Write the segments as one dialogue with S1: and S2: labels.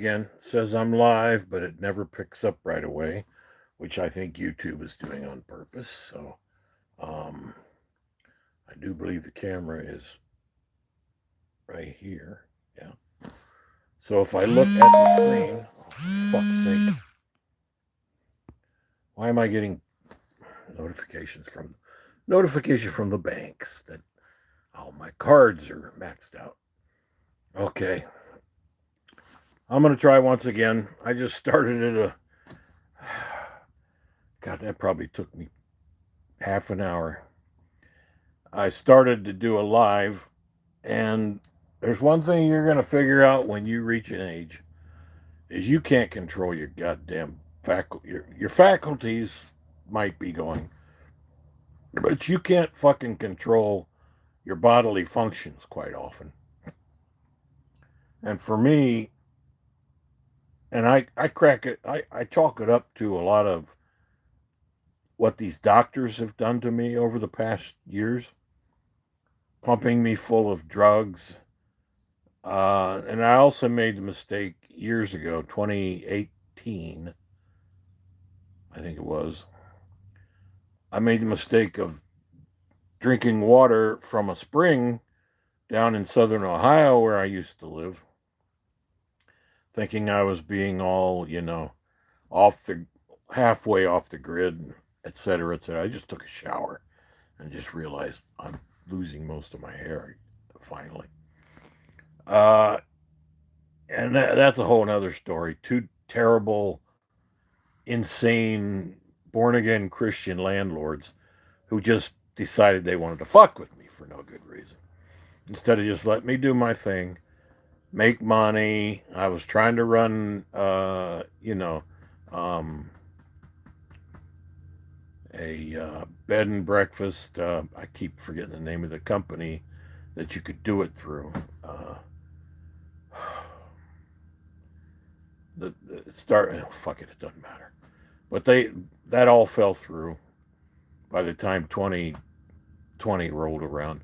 S1: Again, it says I'm live, but it never picks up right away, which I think YouTube is doing on purpose. So um, I do believe the camera is right here. Yeah. So if I look at the screen, oh, for fuck's sake, why am I getting notification from the banks that my cards are maxed out? Okay, I'm gonna try once again. I just started at a. God, that probably took me half an hour. I started to do a live, and there's one thing you're going to figure out when you reach an age is you can't control your goddamn your faculties might be going, but you can't fucking control your bodily functions quite often. And for me, and I crack it, I chalk it up to a lot of what these doctors have done to me over the past years, pumping me full of drugs. And I also made the mistake years ago, 2018, I think it was. I made the mistake of drinking water from a spring down in southern Ohio where I used to live, thinking I was being all, off the halfway off the grid, et cetera, et cetera. I just took a shower and just realized I'm losing most of my hair finally. Uh, and that's a whole other story. Two terrible, insane, born again Christian landlords who just decided they wanted to fuck with me for no good reason. Instead of just let me do my thing, make money. I was trying to run, a bed and breakfast. I keep forgetting the name of the company that you could do it through. The start. Oh, fuck it. It doesn't matter. But that all fell through by the time 2020 rolled around.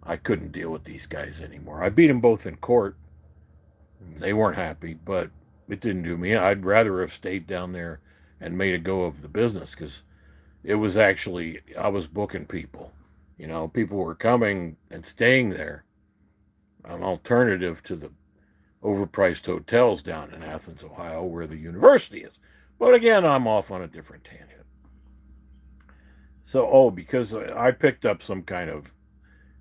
S1: I couldn't deal with these guys anymore. I beat them both in court. They weren't happy, but it didn't do me. I'd rather have stayed down there and made a go of the business because it was actually, I was booking people. People were coming and staying there, an alternative to the overpriced hotels down in Athens, Ohio, where the university is. But again, I'm off on a different tangent. So, because I picked up some kind of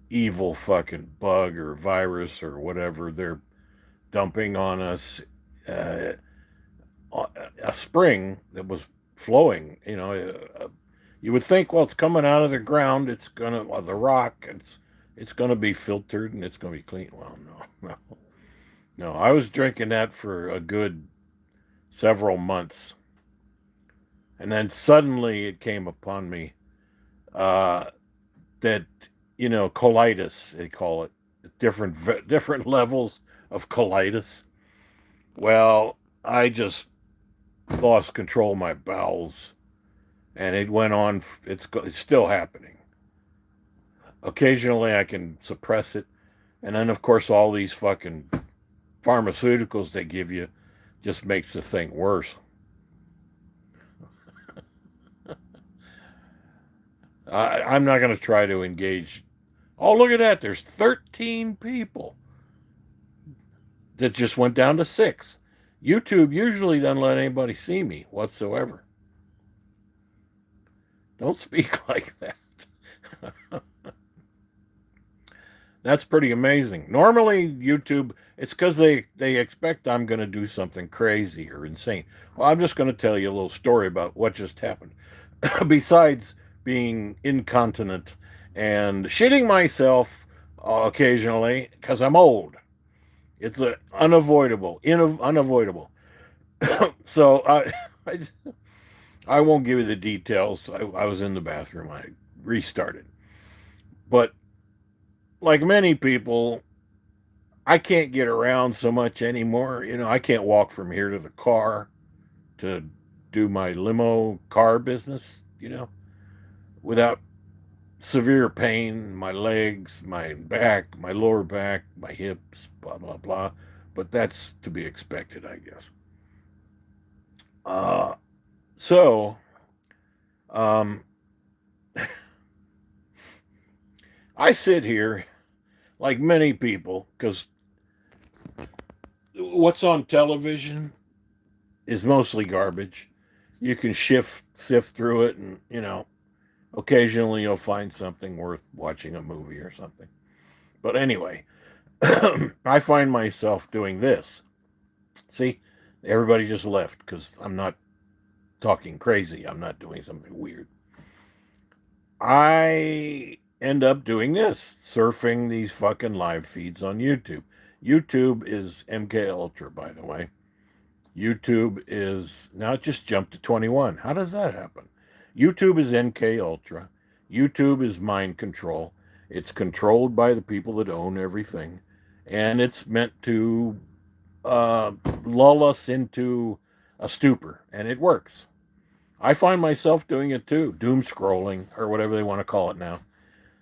S1: evil fucking bug or virus or whatever they're dumping on us, uh, a spring that was flowing, you would think, well, it's coming out of the ground, it's gonna, the rock, it's gonna be filtered and it's gonna be clean. Well, no, no, no. I was drinking that for a good several months, and then suddenly it came upon me uh, that colitis, they call it, different levels of colitis. Well, I just lost control of my bowels, and it went on. It's still happening. Occasionally, I can suppress it, and then of course all these fucking pharmaceuticals they give you just makes the thing worse. I'm not going to try to engage. Oh, look at that! There's 13 people that just went down to 6. YouTube usually doesn't let anybody see me whatsoever. Don't speak like that. That's pretty amazing. Normally, YouTube, it's because they expect I'm going to do something crazy or insane. Well, I'm just going to tell you a little story about what just happened. Besides being incontinent and shitting myself occasionally because I'm old, it's unavoidable. So I, I won't give you the details. I was in the bathroom. I restarted. But like many people, I can't get around so much anymore. I can't walk from here to the car to do my limo car business, without severe pain, my legs, my back, my lower back, my hips, blah, blah, blah. but that's to be expected, I guess. Uh, so, um, I sit here like many people because what's on television is mostly garbage. You can sift through it, and occasionally you'll find something worth watching a movie or something. But anyway, I find myself doing this. See, everybody just left because I'm not talking crazy. I'm not doing something weird. I end up doing this, surfing these fucking live feeds on YouTube. YouTube is MK Ultra, by the way. YouTube is now it just jumped to 21. How does that happen? YouTube is MK Ultra. YouTube is mind control. It's controlled by the people that own everything, and it's meant to lull us into a stupor, and it works. I find myself doing it too, doom scrolling or whatever they want to call it now.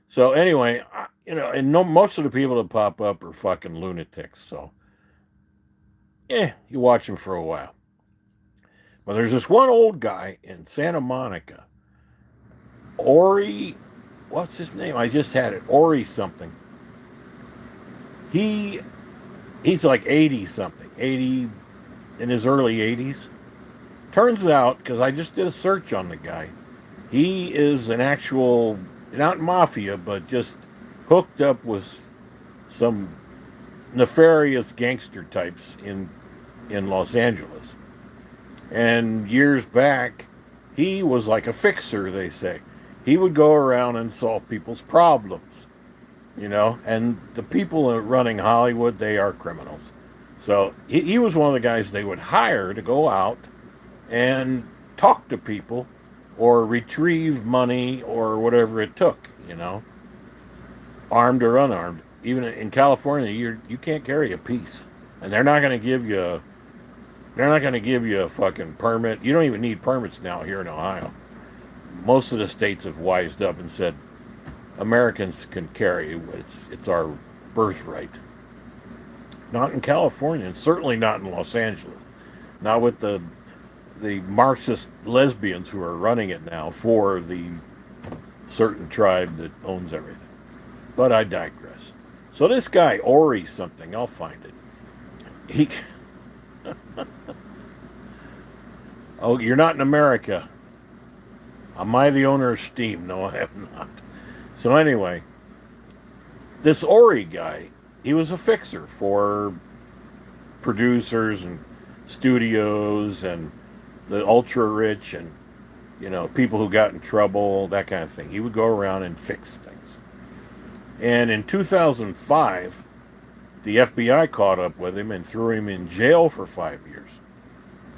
S1: So anyway, and most of the people that pop up are fucking lunatics. So, you watch them for a while. But there's this one old guy in Santa Monica, Ori, what's his name? I just had it, Ori something. He's like 80 something, 80 in his early 80s. Turns out, because I just did a search on the guy, he is an actual, not mafia, but just hooked up with some nefarious gangster types in Los Angeles. And years back, he was like a fixer, they say. He would go around and solve people's problems, and the people running Hollywood, they are criminals. So he was one of the guys they would hire to go out and talk to people or retrieve money or whatever it took, armed or unarmed. Even in California, you can't carry a piece, and they're not going to give you a fucking permit. You don't even need permits now here in Ohio. Most of the states have wised up and said Americans can carry. It's our birthright. Not in California, and certainly not in Los Angeles. Not with the Marxist lesbians who are running it now for the certain tribe that owns everything. But I digress. So this guy, Ori something, I'll find it. He... Oh, you're not in America. Am I the owner of Steam? No, I have not. So anyway, this Ori guy, he was a fixer for producers and studios and the ultra rich and people who got in trouble, that kind of thing. He would go around and fix things. And in 2005, the FBI caught up with him and threw him in jail for 5 years.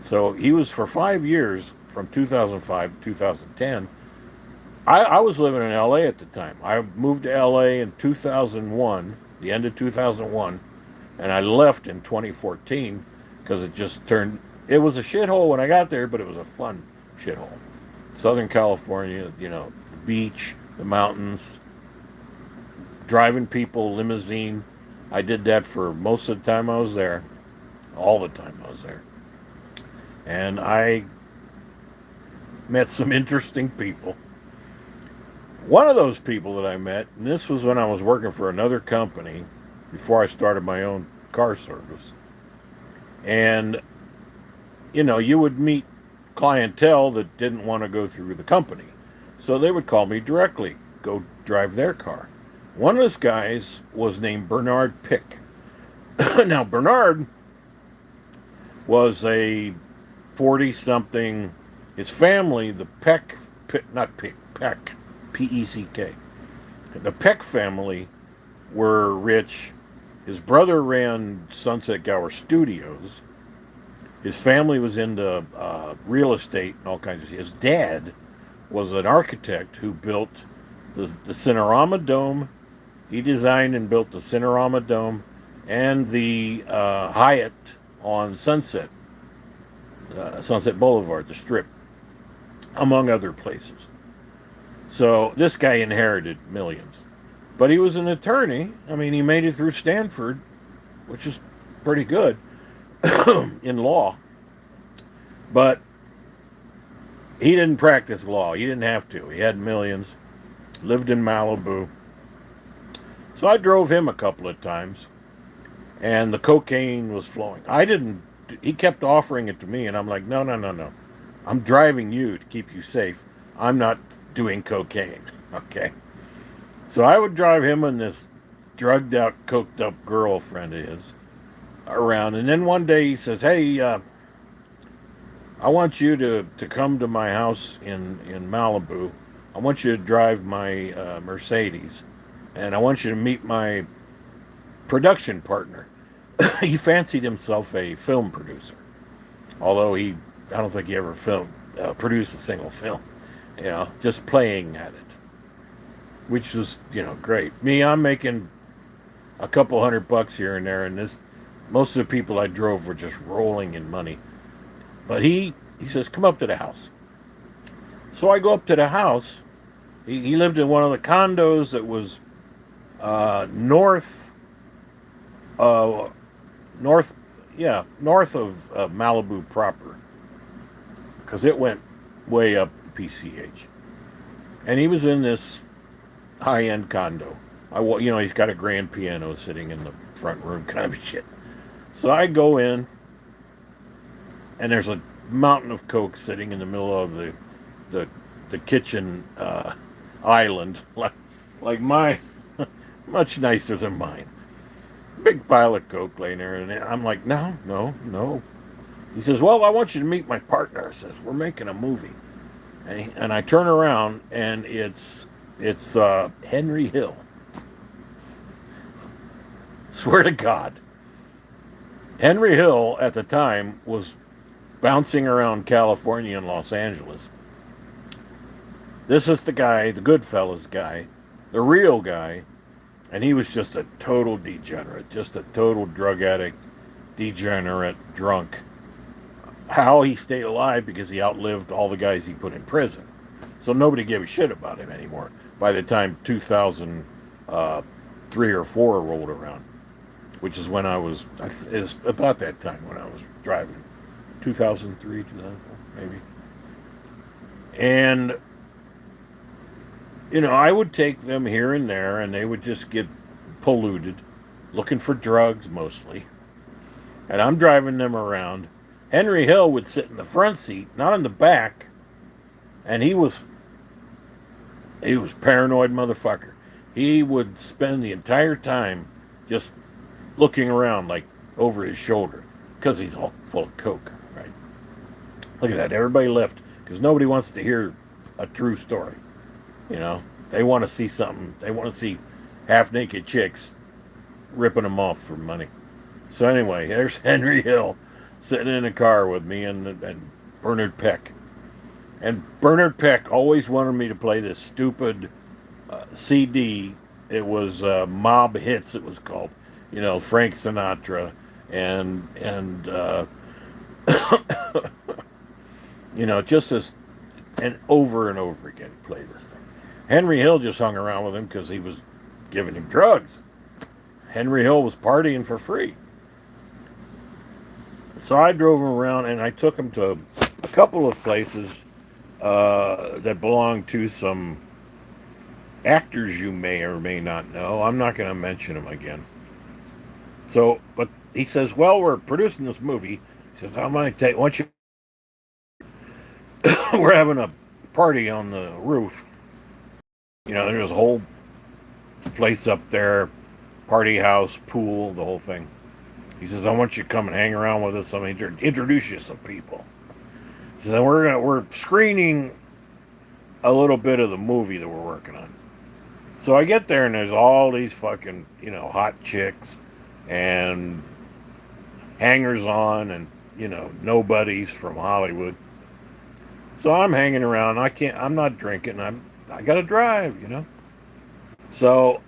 S1: So he was for 5 years, from 2005 to 2010. I was living in LA at the time. I moved to LA in 2001, the end of 2001, and I left in 2014 because it was a shithole when I got there, but it was a fun shithole. Southern California, the beach, the mountains, driving people, limousine. I did that for most of the time I was there, all the time I was there. And I met some interesting people. One of those people that I met, and this was when I was working for another company before I started my own car service. And, you would meet clientele that didn't want to go through the company. So they would call me directly, go drive their car. One of those guys was named Bernard Pick. Now, Bernard was a 40-something, his family, the Peck, P-E-C-K. The Peck family were rich. His brother ran Sunset Gower Studios. His family was into real estate and all kinds of shit. His dad was an architect who built the Cinerama Dome. He designed and built the Cinerama Dome and the Hyatt on Sunset Boulevard, the Strip, among other places. So this guy inherited millions. But he was an attorney. I mean, he made it through Stanford, which is pretty good in law, but he didn't practice law. He didn't have to. He had millions, lived in Malibu. So I drove him a couple of times, and the cocaine was flowing. I didn't, he kept offering it to me, and I'm like, no, no, no, no. I'm driving you to keep you safe. I'm not doing cocaine. Okay. So I would drive him and this drugged out, coked up girlfriend of his around. And then one day he says, hey, I want you to come to my house in Malibu. I want you to drive my Mercedes. And I want you to meet my production partner. He fancied himself a film producer, although I don't think he ever produced a single film. Just playing at it, which was great. Me, I'm making a couple $100 here and there, and most of the people I drove were just rolling in money. But he says, come up to the house. So I go up to the house. He lived in one of the condos that was north north north of Malibu proper, because it went way up PCH. And he was in this high-end condo. He's got a grand piano sitting in the front room, kind of shit. So I go in, and there's a mountain of coke sitting in the middle of the kitchen island, like my much nicer than mine. Big pile of coke laying there, and I'm like, no, no, no. He says, well, I want you to meet my partner. I says, we're making a movie. And I turn around, and it's Henry Hill. Swear to God. Henry Hill, at the time, was bouncing around California and Los Angeles. This is the guy, the Goodfellas guy, the real guy, and he was just a total degenerate, just a total drug addict, degenerate, drunk. How he stayed alive? Because he outlived all the guys he put in prison. So nobody gave a shit about him anymore by the time 2003 or 4 rolled around, which is when it was about that time when I was driving. 2003, 2004, maybe. And, I would take them here and there, and they would just get polluted, looking for drugs mostly. And I'm driving them around. Henry Hill would sit in the front seat, not in the back, and he was paranoid motherfucker. He would spend the entire time just looking around, like over his shoulder, because he's all full of coke, right? Look at that. Everybody left because nobody wants to hear a true story. They want to see something. They want to see half-naked chicks ripping them off for money. So anyway, there's Henry Hill sitting in a car with me and Bernard Peck. And Bernard Peck always wanted me to play this stupid CD. It was Mob Hits, it was called. Frank Sinatra and just this, and over again play this thing. Henry Hill just hung around with him because he was giving him drugs. Henry Hill was partying for free. So I drove him around, and I took him to a couple of places that belong to some actors you may or may not know. I'm not going to mention them again. So, but he says, well, we're producing this movie. He says, once you, we're having a party on the roof. There's a whole place up there, party house, pool, the whole thing. He says, I want you to come and hang around with us. I'm going to introduce you to some people. He says, we're screening a little bit of the movie that we're working on. So I get there, and there's all these fucking, hot chicks and hangers-on and, nobodies from Hollywood. So I'm hanging around. I'm not drinking. I got to drive, So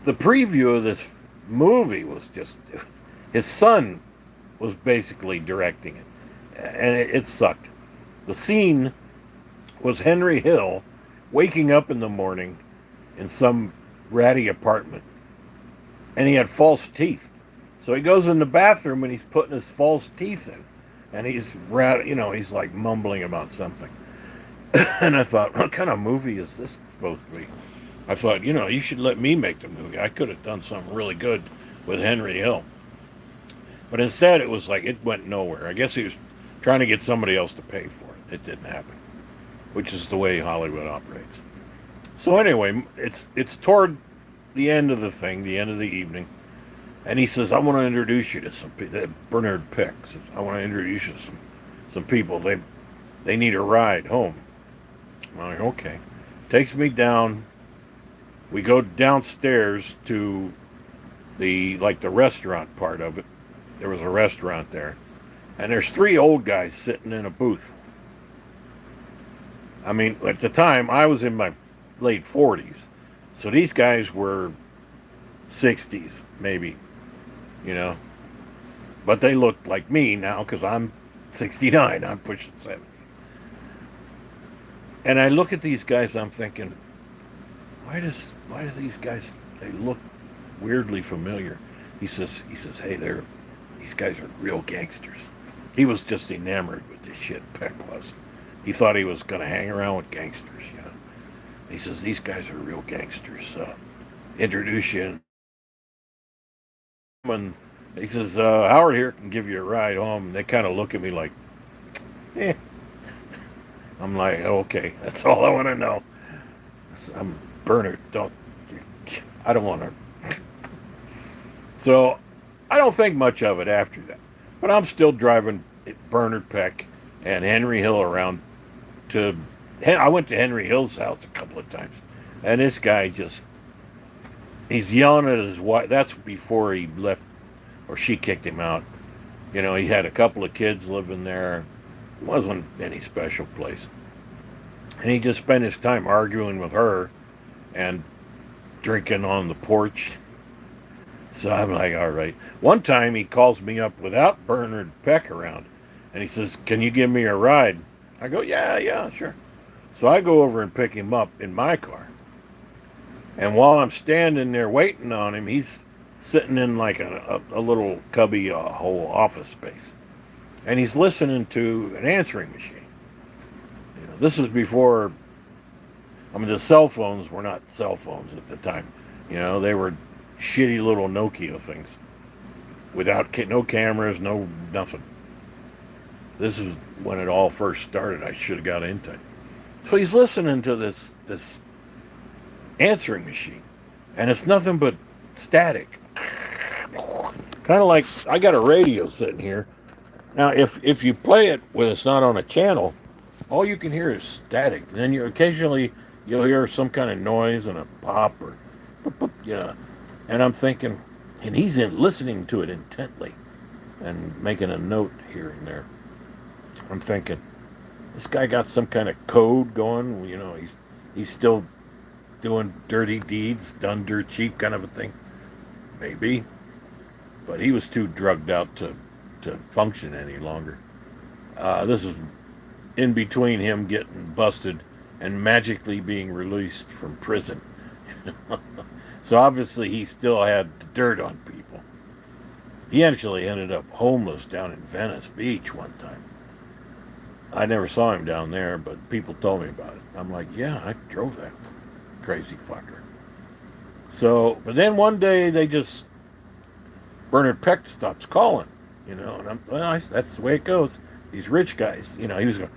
S1: the preview of this movie was just, his son was basically directing it, and it sucked. The scene was Henry Hill waking up in the morning in some ratty apartment and he had false teeth. So he goes in the bathroom and he's putting his false teeth in, and he's like mumbling about something. And I thought, what kind of movie is this supposed to be? I thought, you should let me make the movie. I could have done something really good with Henry Hill. But instead, it was like it went nowhere. I guess he was trying to get somebody else to pay for it. It didn't happen, which is the way Hollywood operates. So anyway, it's toward the end of the thing, the end of the evening, and he says, "I want to introduce you to some people." Bernard Peck says, "I want to introduce you to some people. They need a ride home." I'm like, okay. Takes me down. We go downstairs to the restaurant part of it. There was a restaurant there, and there's three old guys sitting in a booth. I mean, at the time, I was in my late 40s, so these guys were 60s, maybe, you know. But they looked like me now because I'm 69. I'm pushing 70. And I look at these guys, and I'm thinking, why do these guys, they look weirdly familiar? He says, hey, these guys are real gangsters. He was just enamored with this shit, Peck was. He thought he was going to hang around with gangsters, you know. He says, these guys are real gangsters. Introduce you. And he says, Howard here can give you a ride home. And they kind of look at me like, eh. I'm like, okay, that's all I want to know. I'm Bernard, I don't want to. So I don't think much of it after that. But I'm still driving Bernard Peck and Henry Hill around I went to Henry Hill's house a couple of times. And this guy he's yelling at his wife. That's before he left, or she kicked him out. You know, he had a couple of kids living there. It wasn't any special place. And he just spent his time arguing with her and drinking on the porch. So I'm like, all right. One time he calls me up without Bernard Peck around. And he says, can you give me a ride? I go, yeah, sure. So I go over and pick him up in my car. And while I'm standing there waiting on him, he's sitting in like a little cubby hole office space. And he's listening to an answering machine. You know, this is before, the cell phones were not cell phones at the time. You know, they were shitty little Nokia things. Without no cameras, no nothing. This is when it all first started. I should have got into it. So he's listening to this answering machine. And it's nothing but static. Kind of like, I got a radio sitting here. Now, if you play it when it's not on a channel, all you can hear is static. And then you'll hear some kind of noise and a pop or, And I'm thinking, and he's listening to it intently and making a note here and there. I'm thinking, this guy got some kind of code going. You know, he's still doing dirty deeds, done dirt cheap kind of a thing. Maybe. But he was too drugged out to function any longer. This is in between him getting busted and magically being released from prison. So obviously he still had dirt on people. He actually ended up homeless down in Venice Beach one time. I never saw him down there, but people told me about it. I'm like, yeah, I drove that crazy fucker. So, but then one day Bernard Peck stops calling, and that's the way it goes. These rich guys, he was going,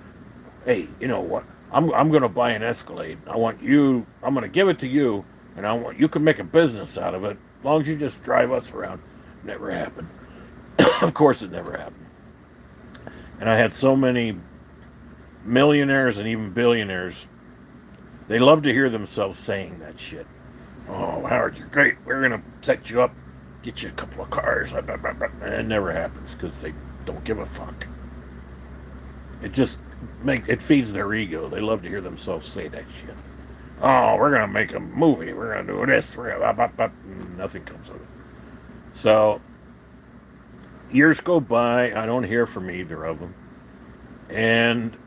S1: hey, you know what? I'm going to buy an Escalade. I'm going to give it to you, and you can make a business out of it, as long as you just drive us around. Never happened. Of course it never happened. And I had so many millionaires and even billionaires, they love to hear themselves saying that shit. Oh, Howard, you're great. We're going to set you up, get you a couple of cars. And it never happens because they don't give a fuck. It feeds their ego. They love to hear themselves say that shit. Oh, we're going to make a movie. We're going to do this. Nothing comes of it. So, years go by. I don't hear from either of them. And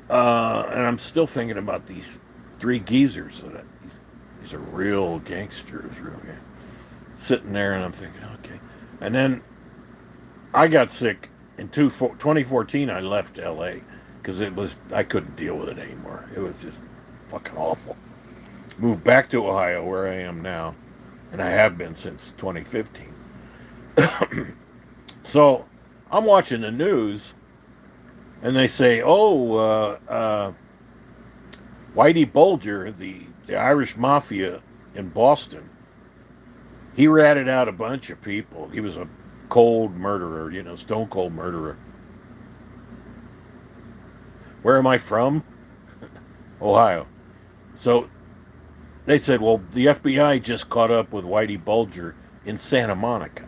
S1: I'm still thinking about these three geezers. These are real gangsters, sitting there, and I'm thinking, okay. And then I got sick in 2014. I left LA because I couldn't deal with it anymore. It was just fucking awful. Moved back to Ohio, where I am now, and I have been since 2015. So I'm watching the news, and they say, "Oh, Whitey Bulger, the Irish mafia in Boston, he ratted out a bunch of people. He was a cold murderer, stone cold murderer." Where am I from? Ohio. So they said, well, the FBI just caught up with Whitey Bulger in Santa Monica.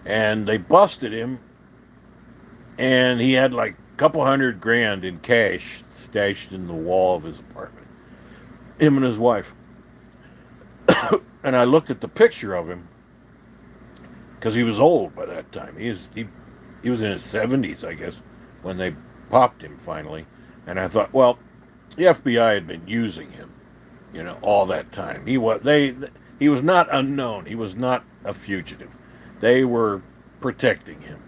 S1: And they busted him, and he had like a couple $100,000 in cash stashed in the wall of his apartment. Him and his wife. And I looked at the picture of him because he was old by that time. He was in his 70s, I guess, when they popped him finally. And I thought, well, the FBI had been using him, all that time. He was not unknown. He was not a fugitive. They were protecting him,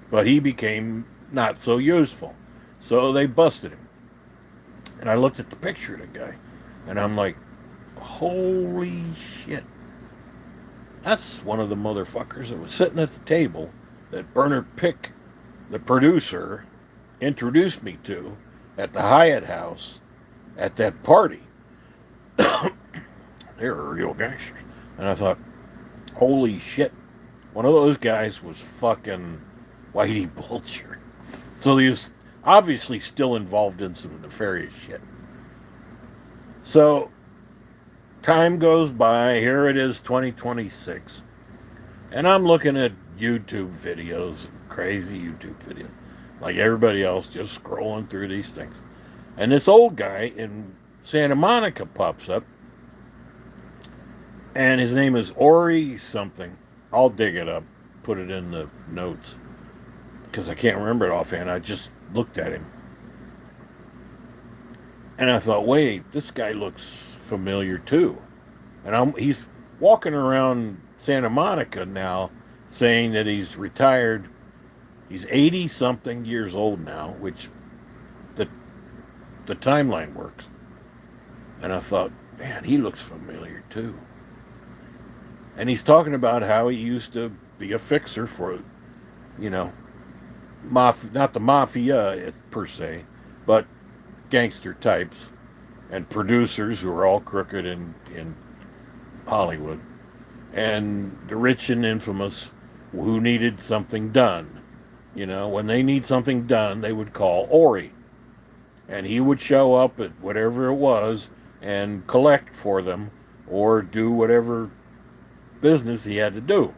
S1: but he became not so useful. So they busted him. And I looked at the picture of the guy, and I'm like, holy shit. That's one of the motherfuckers that was sitting at the table that Bernard Pick, the producer, introduced me to at the Hyatt House at that party. They were real gangsters. And I thought, holy shit. One of those guys was fucking Whitey Bulger. So he was obviously still involved in some nefarious shit. So time goes by. Here it is, 2026. And I'm looking at YouTube videos, crazy YouTube videos, like everybody else, just scrolling through these things. And this old guy in Santa Monica pops up, and his name is Ori something. I'll dig it up, put it in the notes, because I can't remember it offhand. I just looked at him. And I thought, wait, this guy looks familiar too. And he's walking around Santa Monica now saying that he's retired. He's 80-something years old now, which the timeline works. And I thought, man, he looks familiar too. And he's talking about how he used to be a fixer for, not the mafia per se, but gangster types and producers who are all crooked in Hollywood. And the rich and infamous who needed something done. When they need something done, they would call Ori. And he would show up at whatever it was and collect for them or do whatever business he had to do.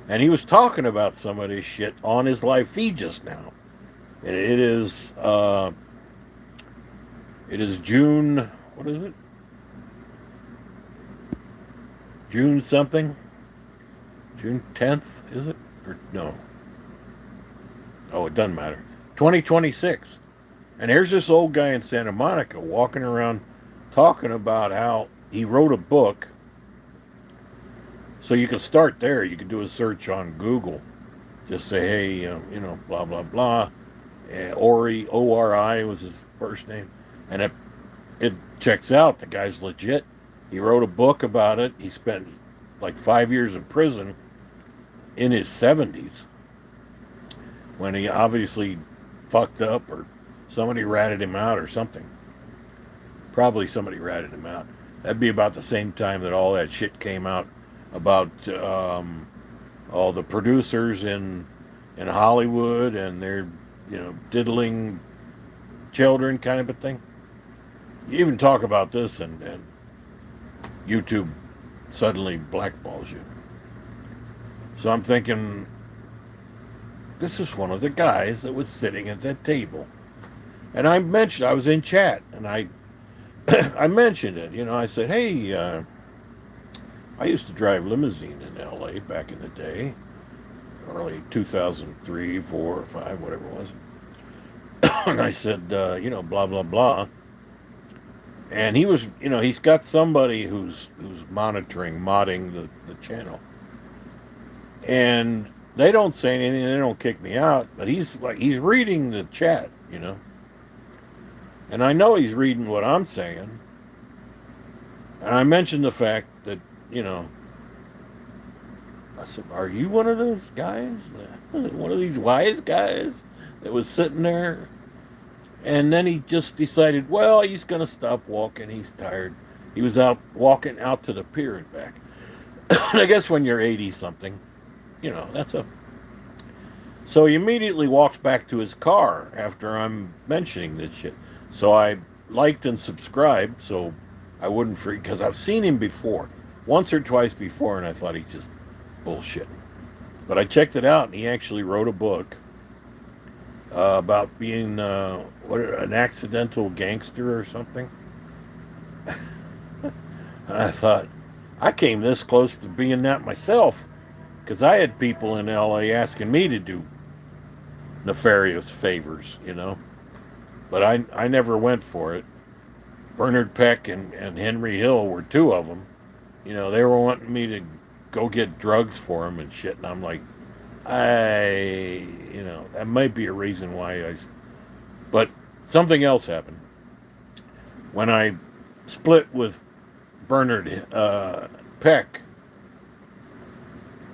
S1: And he was talking about some of this shit on his live feed just now. And it is June, what is it? June something? June 10th, is it? Or no. Oh, it doesn't matter. 2026. And here's this old guy in Santa Monica walking around talking about how he wrote a book. So you can start there. You can do a search on Google. Just say, hey, blah, blah, blah. Ori, O-R-I was his first name. And it checks out. The guy's legit. He wrote a book about it. He spent like 5 years in prison in his 70s when he obviously fucked up or somebody ratted him out or something. Probably somebody ratted him out. That'd be about the same time that all that shit came out about all the producers in Hollywood and their, diddling children kind of a thing. You even talk about this and YouTube suddenly blackballs you. So I'm thinking, this is one of the guys that was sitting at that table. And I was in chat, and I mentioned it. I said, hey, I used to drive limousine in L.A. back in the day, early 2003, 4, or 5, whatever it was. And I said, blah, blah, blah. And he was, he's got somebody who's modding the channel, and they don't say anything. They don't kick me out, but he's reading the chat, and I know he's reading what I'm saying. And I mentioned the fact that, you know, I said, "Are you one of those guys? One of these wise guys that was sitting there?" And then he just decided, well, he's going to stop walking. He's tired. He was out walking out to the pier and back. And I guess when you're 80 something, that's a. So he immediately walks back to his car after I'm mentioning this shit. So I liked and subscribed so I wouldn't freak, because I've seen him before, once or twice before, and I thought he's just bullshitting. But I checked it out, and he actually wrote a book about being an accidental gangster or something. And I thought, I came this close to being that myself, because I had people in LA asking me to do nefarious favors. But I never went for it. Bernard Peck and Henry Hill were two of them. They were wanting me to go get drugs for them and shit, and I'm like, that might be a reason why But something else happened. When I split with Bernard Peck,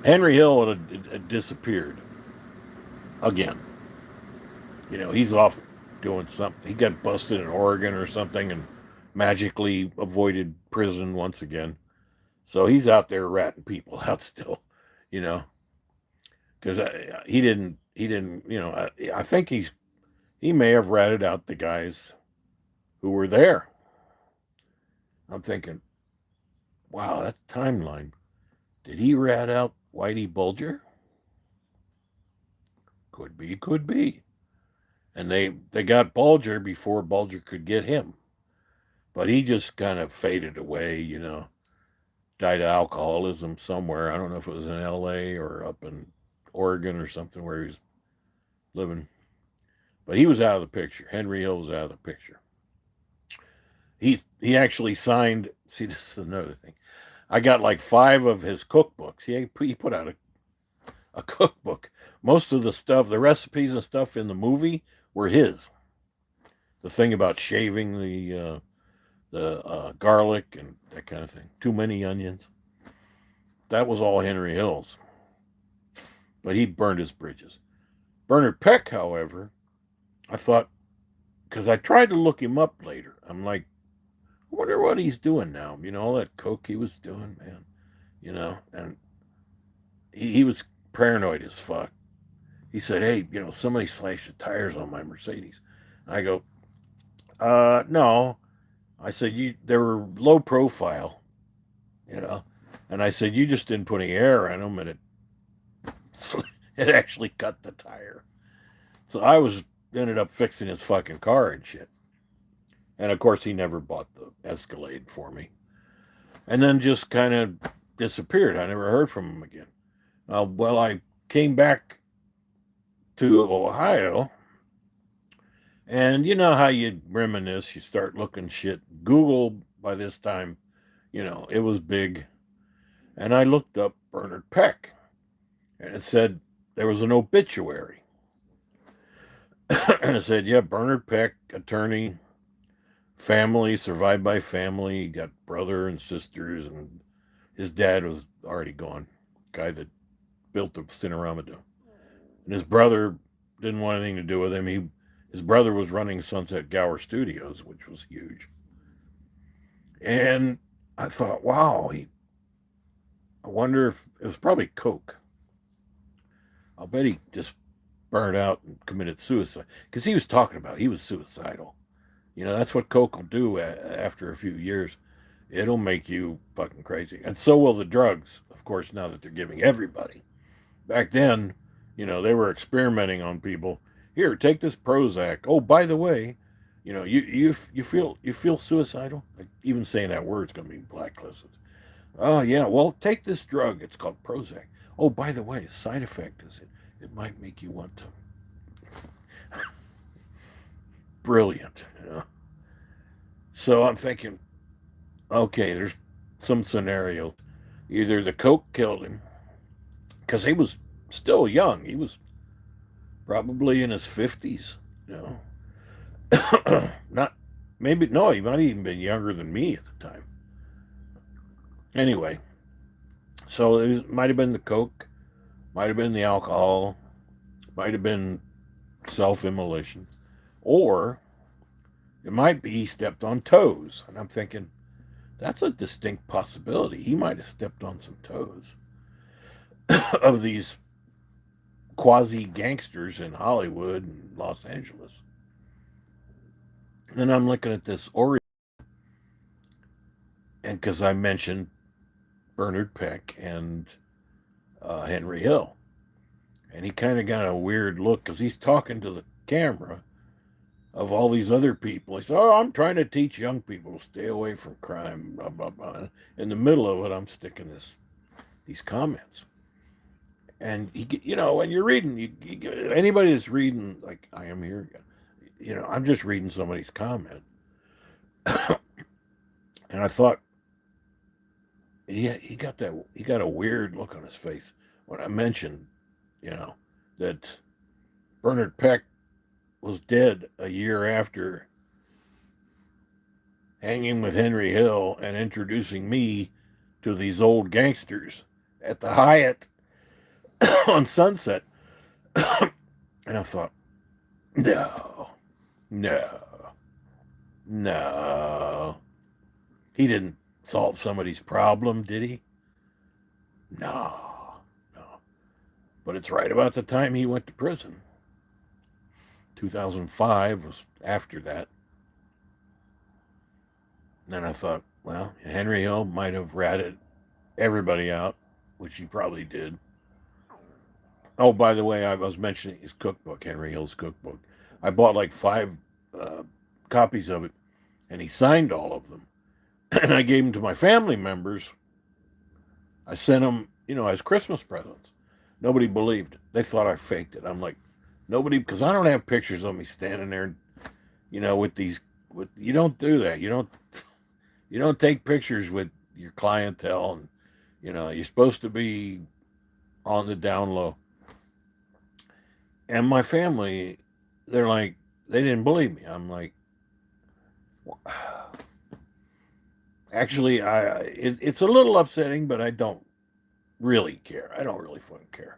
S1: Henry Hill had disappeared again. He's off doing something. He got busted in Oregon or something and magically avoided prison once again. So he's out there ratting people out still, because he didn't. I think he may have ratted out the guys who were there. I'm thinking, wow, that's timeline. Did he rat out Whitey Bulger? Could be, could be. And they got Bulger before Bulger could get him. But he just kind of faded away, died of alcoholism somewhere. I don't know if it was in LA or up in Oregon or something where he was living. But he was out of the picture. Henry Hill was out of the picture. He actually signed. See, this is another thing. I got like 5 of his cookbooks. He put out a cookbook. Most of the stuff, the recipes and stuff in the movie were his. The thing about shaving the garlic and that kind of thing. Too many onions. That was all Henry Hill's. But he burned his bridges. Bernard Peck, however, I thought, because I tried to look him up later. I'm like, I wonder what he's doing now. All that coke he was doing, man. And he was paranoid as fuck. He said, hey, somebody slashed the tires on my Mercedes. And I go, no. I said, they were low profile, And I said, you just didn't put any air in them, and it actually cut the tire. So I ended up fixing his fucking car and shit. And of course, he never bought the Escalade for me. And then just kind of disappeared. I never heard from him again. Well, I came back to Ohio, and you know how you reminisce, you start looking shit. Google, by this time, it was big. And I looked up Bernard Peck, and it said there was an obituary. And it said, yeah, Bernard Peck, attorney, family, survived by family, got brother and sisters, and his dad was already gone, guy that built the Cinerama Dome. And his brother didn't want anything to do with him. His brother was running Sunset Gower Studios, which was huge. And I thought, wow, I wonder if it was probably coke. I'll bet he just burned out and committed suicide, because he was talking about he was suicidal. That's what coke will do after a few years. It'll make you fucking crazy. And so will the drugs, of course, now that they're giving everybody. Back then, they were experimenting on people. Here, take this Prozac. Oh, by the way, you feel suicidal? Like, even saying that word's going to be blacklisted. Oh, yeah, well, take this drug. It's called Prozac. Oh, by the way, side effect is it might make you want to. Brilliant, So I'm thinking, okay, there's some scenarios. Either the coke killed him, because he was still young. He was probably in his 50s, you know. Not, maybe, no, he might have even been younger than me at the time. Anyway, so might have been the coke, might have been the alcohol, might have been self immolation, or it might be he stepped on toes. And I'm thinking, that's a distinct possibility. He might have stepped on some toes of these quasi gangsters in Hollywood and Los Angeles. And then I'm looking at this Ori, and because I mentioned Bernard Peck and Henry Hill, and he kind of got a weird look because he's talking to the camera of all these other people. He said, "Oh, I'm trying to teach young people to stay away from crime." Blah blah blah. In the middle of it, I'm sticking these comments, and when you're reading, anybody that's reading like I am here, I'm just reading somebody's comment, and I thought, yeah, he got a weird look on his face when I mentioned, that Bernard Peck was dead a year after hanging with Henry Hill and introducing me to these old gangsters at the Hyatt on Sunset. And I thought, no, no, no. He didn't solve somebody's problem, did he? No, no. But it's right about the time he went to prison. 2005 was after that. And then I thought, well, Henry Hill might have ratted everybody out, which he probably did. Oh, by the way, I was mentioning his cookbook, Henry Hill's cookbook. I bought like 5 copies of it, and he signed all of them. And I gave them to my family members. I sent them, as Christmas presents. Nobody believed it. They thought I faked it. I'm like, nobody, because I don't have pictures of me standing there, with these. You don't do that. You don't take pictures with your clientele, and you're supposed to be on the down low. And my family, they're like, they didn't believe me. I'm like, actually, it's a little upsetting, but I don't really care. I don't really fucking care,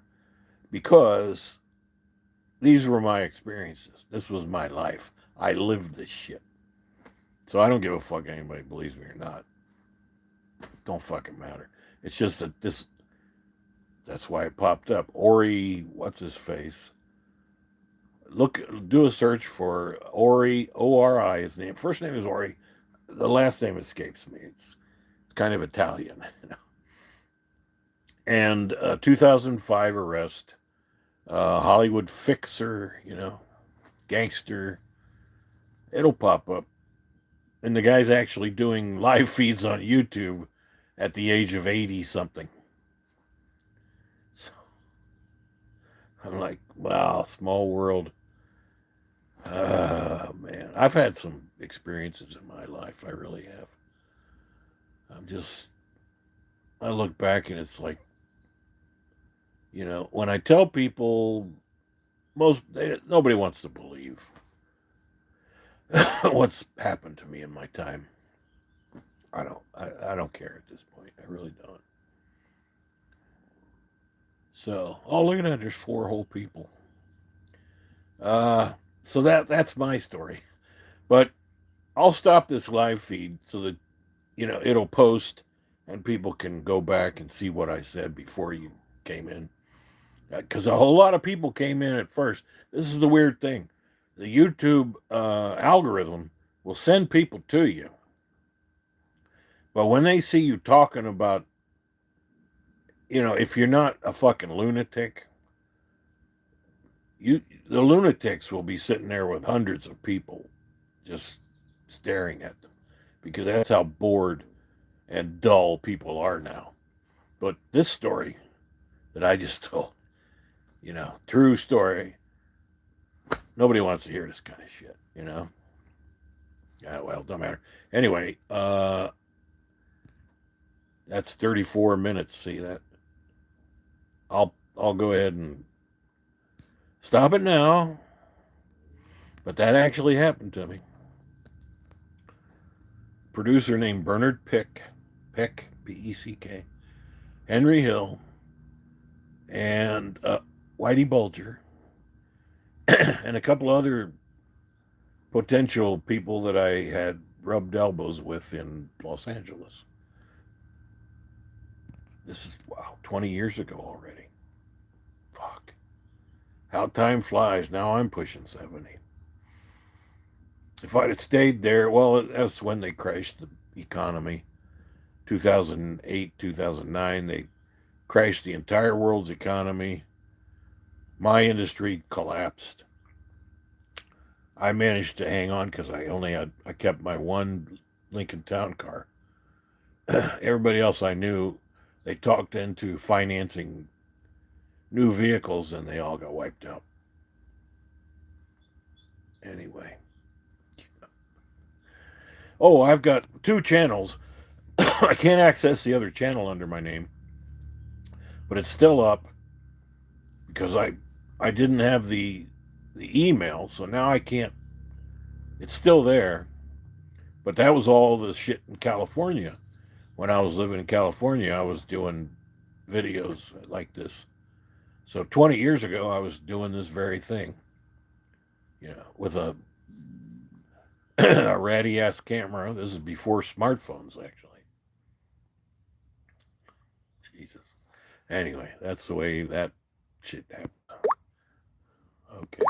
S1: because these were my experiences. This was my life. I lived this shit. So I don't give a fuck anybody believes me or not. Don't fucking matter. It's just that that's why it popped up. Ori, what's his face? Do a search for Ori, O-R-I, his name. First name is Ori. The last name escapes me. It's kind of Italian. And 2005 arrest, Hollywood fixer, gangster. It'll pop up. And the guy's actually doing live feeds on YouTube at the age of 80 something. So I'm like, wow, small world. Man, I've had some experiences in my life. I really have. I look back and it's like, when I tell people, nobody wants to believe what's happened to me in my time. I don't care at this point. I really don't. So, look at that. There's 4 whole people. So that's my story. But I'll stop this live feed so that, it'll post and people can go back and see what I said before you came in. Because a whole lot of people came in at first. This is the weird thing. The YouTube algorithm will send people to you. But when they see you talking about, if you're not a fucking lunatic, the lunatics will be sitting there with hundreds of people just staring at them, because that's how bored and dull people are now. But this story that I just told, true story, nobody wants to hear this kind of shit, Yeah, well, don't matter. Anyway, that's 34 minutes. See that? I'll go ahead and stop it now. But that actually happened to me. Producer named Bernard Peck, Peck, Henry Hill, and Whitey Bulger, and a couple other potential people that I had rubbed elbows with in Los Angeles. This is, wow, 20 years ago already. Fuck. How time flies. Now I'm pushing 70. If I'd have stayed there, well, that's when they crashed the economy. 2008, 2009, they crashed the entire world's economy. My industry collapsed. I managed to hang on because I kept my one Lincoln Town car. Everybody else I knew, they talked into financing new vehicles and they all got wiped out. Anyway. Oh, I've got 2 channels. I can't access the other channel under my name, but it's still up because I didn't have the email, so now I can't. It's still there, but that was all the shit in California. When I was living in California, I was doing videos like this. So 20 years ago, I was doing this very thing, with a a ratty ass camera. This is before smartphones, actually. Jesus. Anyway, that's the way that shit happened. Okay.